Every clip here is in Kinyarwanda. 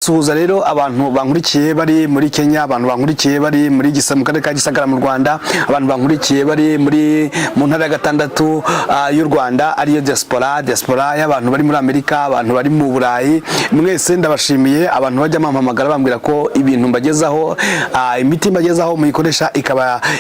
ndasuhuza rero abantu bankurikiye bari muri Kenya, abantu bankurikiye bari muri mu karere ka Gisagara mu Rwanda, abantu bankurikiye bari mu ntara ya gatandatu y'u Rwanda ariyo diaspora y'abantu bari muri Amerika, abantu bari mu Burayi, mwese ndabashimiye. Abantu bajya mampamagara bambwira ko ibintu mbagezaho, imiti mbagezaho muyikoresha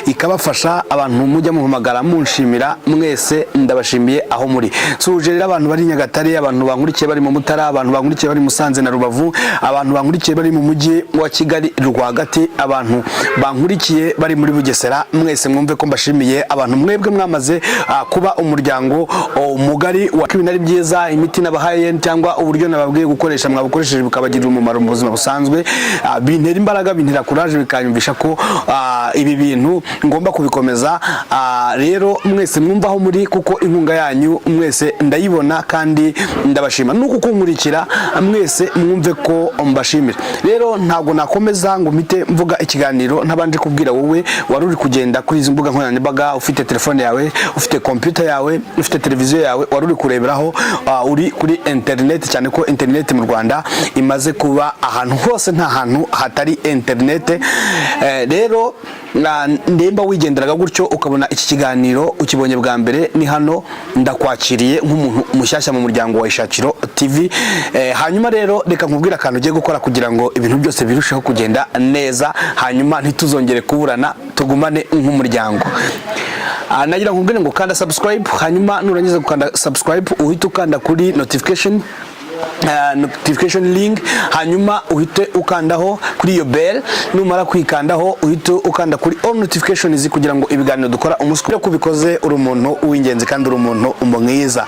ikabafasha, abantu mujya muhamagara munshimira, mwese ndabashimiye aho muri. Suje rero abantu bari Nyagatare, abantu bankurikiye bari mu Mutara, abantu bankurikiye bari Musanze na Rubavu, abantu bankurikiye bari mu mujyi wa Kigali rwagati, abantu bankurikiye bari muri Bugesera, mwese mwumve ko mbashimiye. Abantu mwebwe mwamaze kuba umuryango mugari wa ibinari byiza, imiti nabahaye cyangwa uburyo nababwiye gukoresha mwabukoresheje bukabagirira umumaro mu buzima busanzwe, bintera imbaraga, bintera courage, bikanyumvisha ko ibi bintu ngomba kubikomeza. Rero mwese mwumva aho muri, kuko inkunga yanyu mwese ndayibona kandi ndabashima. Nuko kunkurikira mwese mwumve ko mbashimira. Rero ntago nakomeza ngo mpite mvuga ikiganiro ntabanje kubwira wowe wari uri kugenda kuri izi mbuga nkoranyambaga, ufite telefone yawe, ufite computer yawe, ufite televiziyo yawe, wari uri kureberaho, uri kuri internet, cyane ko internet mu Rwanda imaze kuba ahantu hose, nta hantu hatari internet. Rero ndemba wigenderaga gutyo ukabona iki kiganiro ukibonye bwa mbere, ni hano ndakwakiriye nk'umuntu mushyashya mu muryango wa Ishakiro TV. Hanyuma rero reka nkubwira akantu ugiye gukora kugira ngo ibintu byose birusheho kugenda neza, hanyuma ntituzongere kuburana, tugumane nk'umuryango. Nagira nkubwire ngo kanda subscribe, hanyuma nurangiza gukanda subscribe uhite ukanda kuri notification link, hanyuma uhite ukandaho kuri iyo bell, numara kwikandaho uhite ukanda kuri all notifications kugira ngo ibiganiro dukora umusukure kubikoze uri umuntu w'ingenzi kandi uri umuntu mwiza.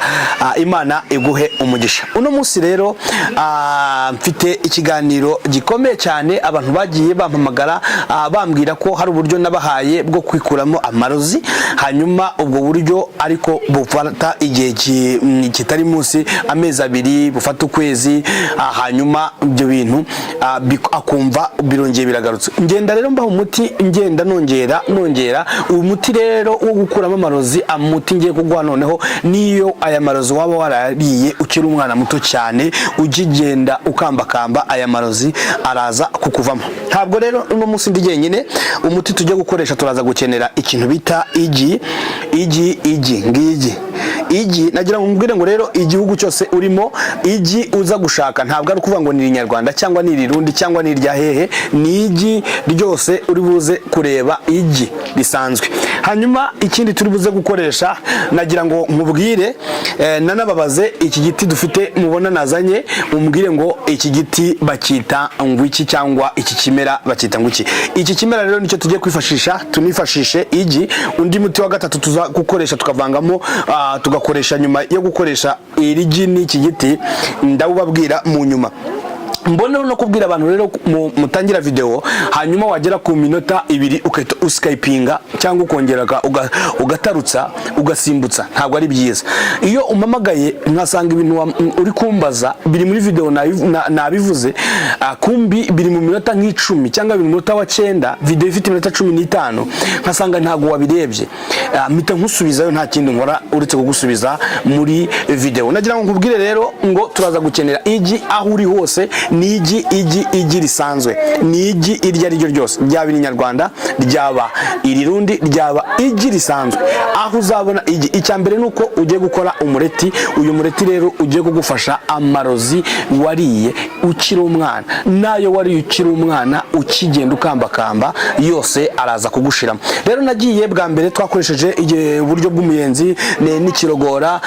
Imana iguhe umugisha. Uno munsi rero mfite ikiganiro gikomeye cyane. Abantu bagiye bampamagara bambwira ko hari uburyo nabahaye bwo kwikuramo amarozi, hanyuma ubwo buryo ariko bufata igihe kitari munsi amezi 2, bufata ukwezi, hanyuma ibyo bintu akumva birongeye biragarutse. Ngenda rero mbaho umuti, ngenda nongera uyu muti rero wo gukuramo amarozi. Amuti ngiye kugwa noneho niyo aya marozi waba warariye ukiri umwana muto cyane, ugigenda ukambakamba, aya marozi araza kukuvamo. Ntabwo rero uno munsi ndi jyenyine, umuti tujye gukoresha turaza gukenera ikintu bita igi. Nagira ngo mbwire ngo rero igihugu cyose urimo, igi uza gushaka ntabwo ari kuvuga ngo ni Inyarwanda cyangwa ni Irundi cyangwa ni irya hehe, ni igi ryose uri buze kureba, igi risanzwe. Hanyuma ikindi turi buze gukoresha, nagira ngo nkubwire nanababaze iki giti dufite mubona nazanye, umbwire ngo iki giti bakita ngwiki cyangwa iki kimera bakita ngwiki. Iki kimera rero nicyo tugiye kwifashisha, tunifashishe igi. Undi muti wa gatatu tuza gukoresha tukavangamo, tugakoresha nyuma yo gukoresha irigi n'iki giti, ndabubabwira mu nyuma. Mbona no kubwira abantu rero mutangira video, hanyuma wagera ku minota 2 ukahita uskypinga cyangwa ukongeraga ugatarutsa ugasimbutsa, ntabwo ari byiza. Iyo umamagaye nkasanga ibintu uri kumbaza biri muri video nabivuze, kumbi biri mu minota nk'icumi cyangwa biri mu minota wa 9, video ifite iminota 15, nkasanga ntabwo wabirebye, mpita nkusubizayo, nta kindi nkora uretse kugusubiza muri video. Nagira ngo nkubwire rero ngo turaza gukenera igi aho uri hose, ni igi risanzwe, ni igi irya ryo ryose, ryaba Inyarwanda, ryaba Irirundi, ryaba igi risanzwe. Aho uzabona igi, icyambere nuko ugiye gukora umureti. Uyu mureti rero ugiye kugufasha amarozi wariye ukiri umwana, nayo wari ukiri umwana ukigenda ukambakamba, yose araza kugushiramo. Rero nagiye bwa mbere twakoresheje uburyo bw'umuyenzi n'ikirogora,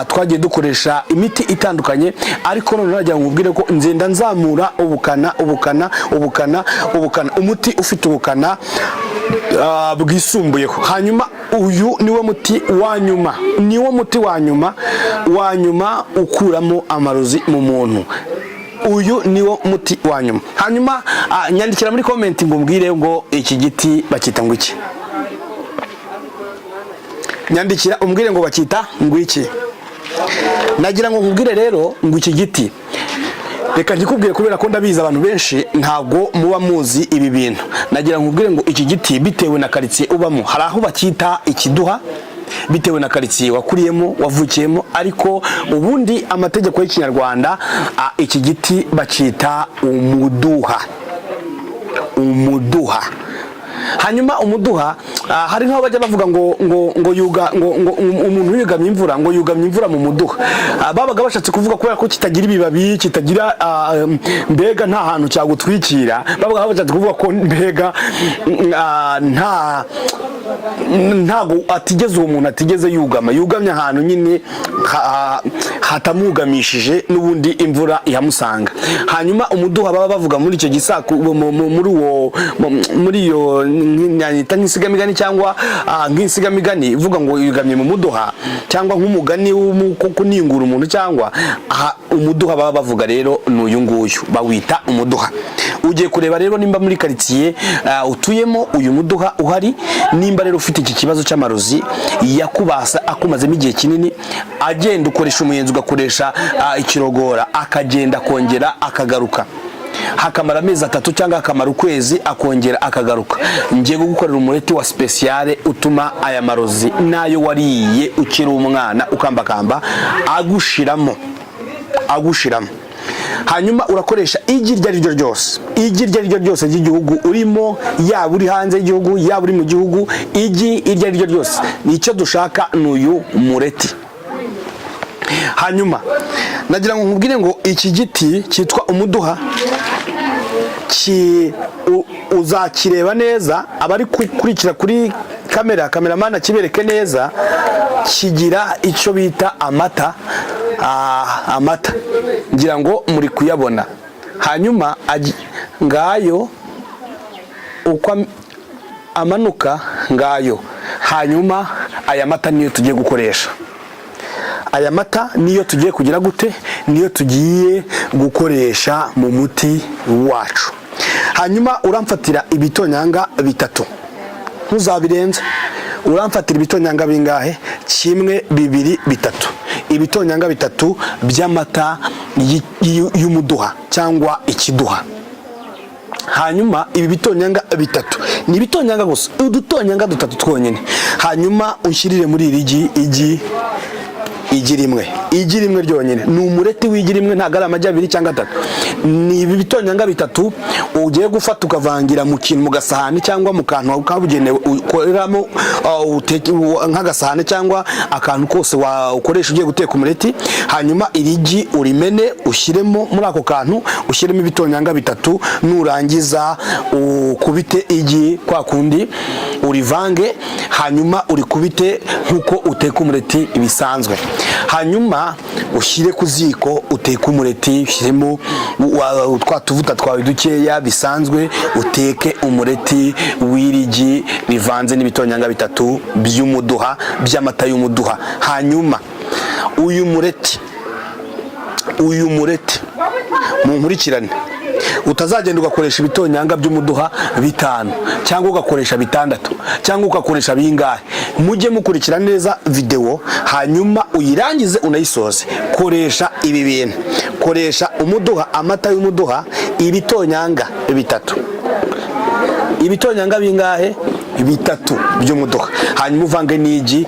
twagiye dukoresha imiti itandukanye, ariko none nagira ngo ubwire ko nzenda nzamura ubukana, umuti ufite ubukana bwisumbuyeho. Hanyuma uyu niwe muti wa nyuma ukuramo amarozi mu muntu. Uyu niwo muti wa nyuma. Hanyuma nyandikira muri comment ngo mbwire ngo iki giti bakita ngwiki. Nyandikira umbwire ngo bakita ngwiki. Nagira ngo nkubwire rero ngo iki giti, reka ndikubwire kubera ko ndabiza abantu benshi ntabwo muba muzi ibi bintu. Nagira nkubwire ngo iki giti bitewe na quartier ubamo, hari aho bakita ikiduha, bitewe na karitsiye wakuriyemo wavukiyemo, ariko ubundi amategeko y'ikinyarwanda iki giti bacita umuduha. Umuduha. Hanyuma umuduha hari nkaho bajya bavuga ngo umuntu yugamye imvura, ngo yugamye imvura mu muduha. Babaga bashatse kuvuga kubera ko kitagira ibibabi, kitagira mbega nta hantu cyagutwikira, babaga bashatse kuvuga ko mbega ntago atigeze uwo muntu atigeze yugamye ahantu nyine hatamugamishije n'ubundi imvura ihamusanga. Hanyuma umuduha baba bavuga muri icyo gisaku muri iyo nyita nk'insigamigani cyangwa nk'insigamigani ivuga ngo yugamye mu muduha, cyangwa nk'umugani kuningura umuntu, cyangwa umuduha baba bavuga rero n'uyu nguyu bawita umuduha. Ugiye kureba rero nimba muri karitsiye utuyemo uyu muduha uhari, nimba rero ufite iki kibazo cy'amarozi yakubasa akumazemo igihe kinini, agenda ukoresha umuyenzi, ugakoresha ikirogora, akagenda akongera akagaruka, hakamara amezi 3 cyangwa hakamara ukwezi akongera akagaruka, ngiye gukorera umureti wa speciale utuma aya marozi nayo wariye ukiri umwana ukambakamba agushiramo. Hanyuma urakoresha igi rya ryo ryose ry'igihugu urimo, yaba uri hanze y'igihugu yaba uri mu gihugu, igi irya ryo ryose nicyo dushaka n'uyu mureti. Hanyuma nagira ngo nkubwire ngo iki giti cyitwa umuduha uzakireba neza, abari kurikira kuri kameramana kibereke neza, kigira icyo bita amata ngira ngo muri kuyabona. Hanyuma ngayo uko amanuka ngayo, hanyuma aya mata niyo tugiye gukoresha. Aya mata niyo tugiye kugira gute, niyo tugiye gukoresha mu muti wacu. Hanyuma uramfatira ibitonyanga 3, ntuzabirenza. Uramfatira ibitonyanga bingahe? 1, 2, 3. Ibitonyanga 3 by'amata y'umuduha cyangwa ikiduha. Hanyuma ibi bitonyanga 3 ni bitonyanga gusa, udutonyanga 3 twonyine. Hanyuma unshyirire muri igi rimwe ryonyine. Ni umureti w'igi rimwe, ntago ari amajya 2 cyangwa 3. Ni ibi bitonyanga 3 ugiye gufata ukavangira mu kintu, mu gasahani cyangwa mu kantu kabugenewe ukoreramo nk'agasahani cyangwa akantu kose ukoresha ugiye guteka umureti. Hanyuma irigi urimene ushyiremo muri ako kantu, ushyiremo ibitonyanga 3, nurangiza ukubite igi kwa kundi urivange, hanyuma urikubite nkuko uteka umureti ibisanzwe. Hanyuma ushyire ku ziko uteke umureti, ushyiremo twatuvuta twawe dukeya bisanzwe, uteke umureti w'irigi bivanze n'ibitonyanga 3 by'umuduha, by'amata y'umuduha. Hanyuma uyu mureti munkurikirane, utazagenda ugakoresha ibitonyanga by'umuduha 5 cyangwa ugakoresha 6 cyangwa ugakoresha bingahe. Mujye mukurikira neza video, hanyuma uyirangize unayisoze. Koresha ibi bintu, koresha umuduha, amata y'umuduha, ibitonyanga 3. Ibitonyanga bingahe? 3 by'umuduha. Hanyuma uvange n'igi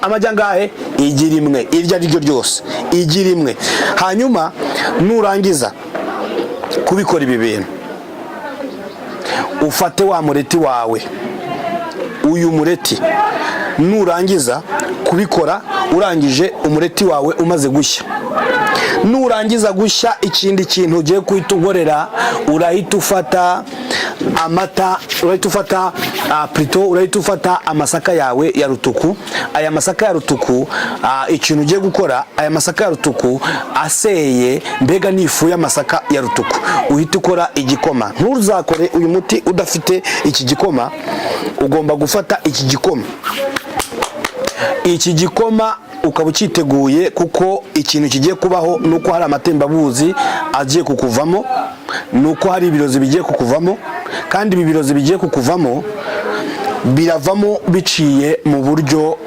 amajya ngahe? Igi rimwe, irya ryo ryose igi rimwe. Hanyuma nurangiza kubikora ibi bintu, ufate wa mureti wawe, uyu mureti nurangiza kubikora, urangije umureti wawe umaze gushya, nurangiza gushya, ikindi kintu ugiye kuhita unkorera, urahita ufata amata, urahita ufata urahita ufata amasaka yawe ya rutuku. Aya masaka ya rutuku, ikintu ugiye gukora, aya masaka ya rutuku aseye, mbega n'ifu y'amasaka ya rutuku, uhita ukora igikoma. Ntuzakore uyu muti udafite iki gikoma, ugomba gufata iki gikoma ukaba ukiteguye, kuko ikintu kigiye kubaho nuko hari amatembabuzi agiye kukuvamo, nuko hari ibirozi bigiye kukuvamo, kandi ibi birozi bigiye kukuvamo biravamo biciye mu buryo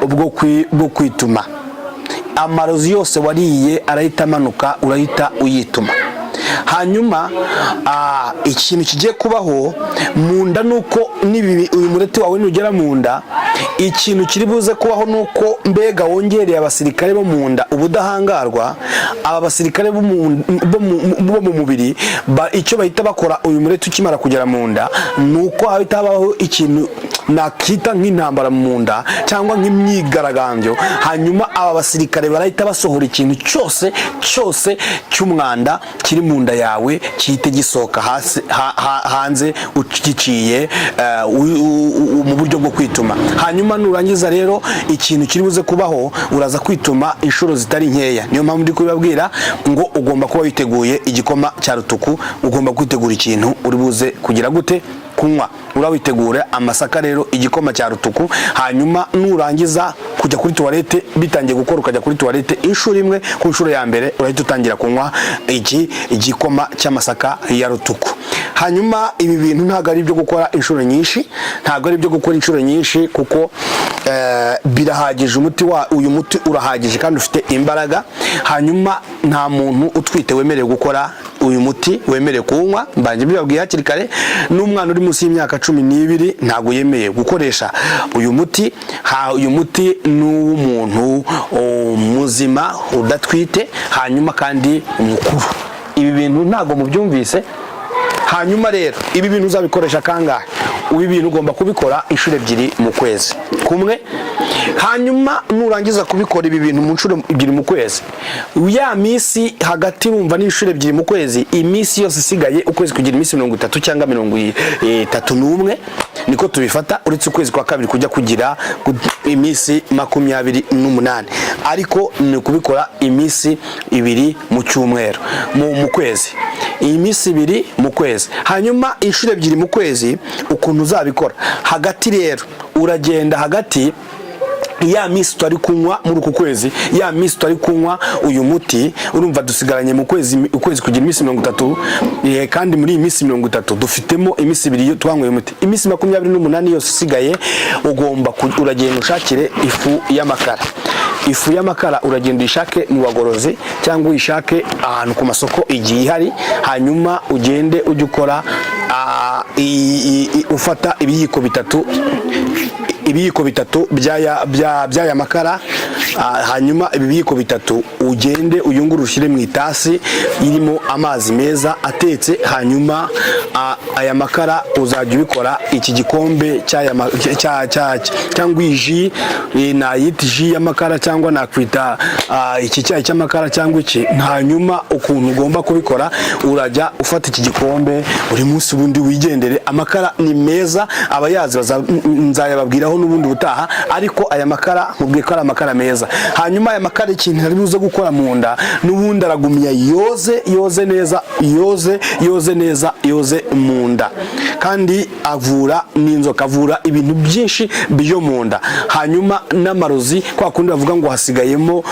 bwo kwituma. Amarozi yose wariye arahita amanuka, urahita uyituma. hanyuma ikintu kigiye kubaho mu nda nuko uyu mureti wawe nugera mu nda, ikintu kiri buze kubaho nuko mbega wongereye abasirikare bo mu nda ubudahangarwa. Aba basirikare bo mu mubiri icyo bahita bakora uyu mureti ukimara kugera mu nda nuko hahita habaho ikintu nakita nk'intambara mu nda cyangwa nk'imyigaragambyo, hanyuma aba basirikare barahita basohora ikintu cyose cy'umwanda kiri mu nda yawe kihite gisohoka hanze ugiciye mu buryo bwo kwituma. Hanyuma nurangiza rero ikintu kiri buze kubaho, uraza kwituma inshuro zitari nkeya. Niyo mpamvu ndi kubabwira ngo ugomba kuba witeguye igikoma cya rutuku, ugomba kwitegura ikintu uri buze kugira gute kunywa. Urawitegura amasaka rero, igikoma cya rutuku, hanyuma nurangiza kujya kuri toilette bitangiye gukora ukajya kuri toilette inshuro imwe, ku nshuro ya mbere urahita utangira kunywa igikoma cy'amasaka ya rutuku. Hanyuma ibi bintu ntabwo ari ibyo gukora inshuro nyinshi, kuko birahagije. Uyu muti urahagije kandi ufite imbaraga. Hanyuma nta muntu utwite wemerewe gukora uyu muti, wemerewe kuwunywa. Mbanje bibabwiye hakiri kare, n'umwana uri munsi y'imyaka 12 ntabwo yemeye gukoresha uyu muti. Uyu muti ni uw'umuntu muzima udatwite, hanyuma kandi mukuru. Ibi bintu ntabwo mubyumvise. Hanyuma rero ibi bintu uzabikoresha kangahe? Ibi bintu ugomba kubikora inshuro 2 mu kwezi kumwe. Hanyuma nurangiza kubikora ibi bintu mu nshuro 2 mu kwezi, ya misi hagati urumva n'inshuro 2 mu kwezi, imisi yose isigaye ukwezi kugira imisi 30 cyangwa 31 niko tubifata, uretse ukwezi kwa kabiri kujya kugira imisi 28, ariko ni kubikora imisi 2 mu cyumweru mu kwezi, imisi 2 mu kwezi. Hanyuma inshuro 2 mu kwezi ukuntu uzabikora, hagati rero uragenda hagati ya misi twari kunywa muri uku kwezi, ya misi twari kunywa uyu muti, urumva dusigaranye mu ukwezi kugira imisi 30, kandi muri iyi misi 30 dufitemo imisi 2 twanyweye umuti. Imisi 28 yose isigaye uragenda ushakire ifu y'amakara. Ifu y'amakara uragenda uyishake mu bagorozi cyangwa uyishake ahantu ku masoko igiye ihari, hanyuma ugende ujye ukora ufata ibiyiko bitatu by'aya makara, hanyuma ibiyiko bitatu ugende uyungurure ushyire mu itasi irimo amazi meza atetse. Hanyuma aya makara uzajya ubikora iki gikombe cyangwa iji, nayita ji y'amakara cyangwa nakwita iki cyayi cy'amakara cyangwa iki. Hanyuma ukuntu ugomba kubikora, urajya ufata iki gikombe buri munsi, ubundi wigendere. Amakara ni meza, abayazi nzayababwiraho n'ubundi butaha, ariko aya makara mubwiye ko ari amakara meza. Hanyuma aya makara ikintu ari buze gukora mu nda, n'ubundi aragumya yoze neza mu nda, kandi avura n'inzoka, avura ibintu byinshi byo mu nda. Hanyuma n'amarozi, kwa kundi bavuga ngo hasigayemo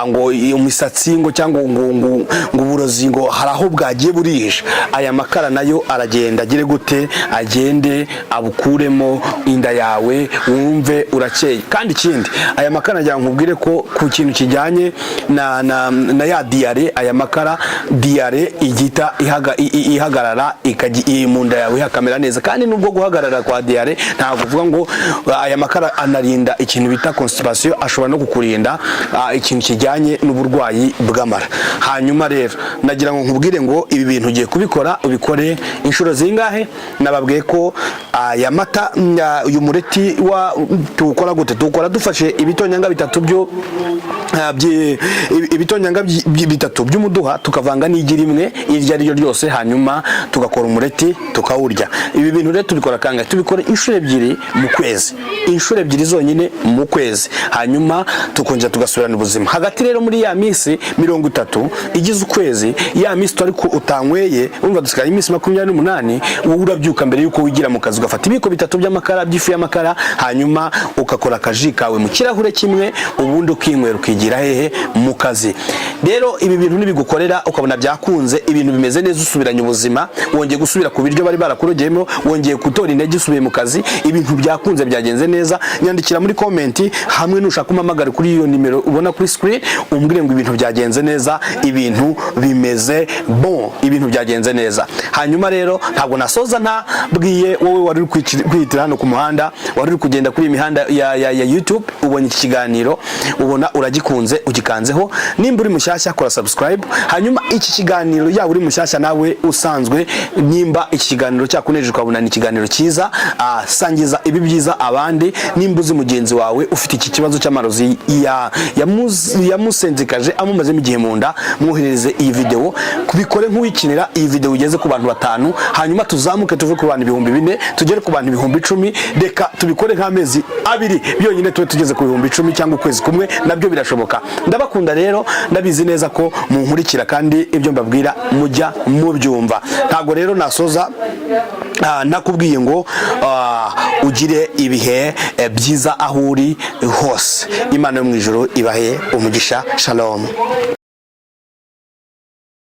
ngo imisatsi ngo cyangwa ngo uburozi ngo hari aho bwagiye burihisha, aya makara nayo aragenda agire gute, agende abukuremo inda yawe wumve urakeye. Kandi ikindi, aya makara njya nkubwire ko ku kintu kijyanye na ya diare, aya makara diare igita ihagarara mu nda yawe hakamera neza. Kandi nubwo guhagarara kwa diare ntabwo kuvuga ngo aya makara anarinda ikintu bita constipation, ashobora no kukurinda ikintu kijyanye n'uburwayi bw'amara. Hanyuma rero nagira ngo nkubwire ngo ibi bintu ugiye kubikora ubikore inshuro zingahe. Nababwiye ko aya mata uyu mureti tukora gute, tukora dufashe ibitonyanga bitatu by'umuduha, tukavanga n'igi rimwe iryo ari ryo ryose, hanyuma tugakora umureti tukawurya. Ibi bintu rero tubikora kangahe? Tubikora inshuro 2 mu kwezi, inshuro 2 zonyine mu kwezi, hanyuma tukongera tugasubirana ubuzima. Hagati rero muri ya misi 30 igize ukwezi, ya misi twari utanyweye, urumva dusigaye imisi 28, wowe urabyuka mbere yuko wigira mu kazi ugafata ibiko bitatu by'amakara by'ifu y'amakara gukora, hanyuma ukakora akaji kawe mu kirahure kimwe, ubundi ukinywera ukigira hehe mu kazi. Rero ibi bintu nibigukorera ukabona byakunze, ibintu bimeze neza, usubiranye ubuzima, wongeye gusubira ku biryo bari barakurogeyemo, wongeye gutora intege, usubiye mu kazi, ibintu byakunze byagenze neza, nyandikira muri comment hamwe nushaka umamagara kuri iyo nimero ubona kuri screen, umbwire ngo ibintu byagenze neza, ibintu bimeze bon, ibintu byagenze neza. Hanyuma rero ntabwo nasoza ntabwiye wowe wari uri kwitira hano ku muhanda, wari uri kugenda kuri imihanda ya YouTube, ubonye iki kiganiro, ubona uragikunze, ugikanzeho, nimba uri mushyashya kora subscribe. Hanyuma iki kiganiro ya uri mushyashya nawe usanzwe, nimba iki kiganiro cyakunejeje ukabona ni ikiganiro cyiza, sangiza ibi byiza abandi. Nimba uzi mugenzi wawe ufite iki kibazo cy'amarozi yamusenzikaje amumazemo igihe mu nda, mwohereze iyi video, kubikore nk'uwikinira iyi video ugeze ku bantu 5, hanyuma tuzamuke tuve ku bantu 4,000 tugere ku bantu 10,000. Reka tubikore nk'amezi 2 byonyine tube tugeze ku 10,000 cyangwa ukwezi kumwe, nabyo birashoboka. Ndabakunda rero, ndabizi neza ko munkurikira kandi ibyo mbabwira mujya mubyumva. Ntago rero nasoza nakubwiye ngo ugire ibihe byiza aho uri hose. Imana yo mu ijuru ibahe umugisha. Shalom.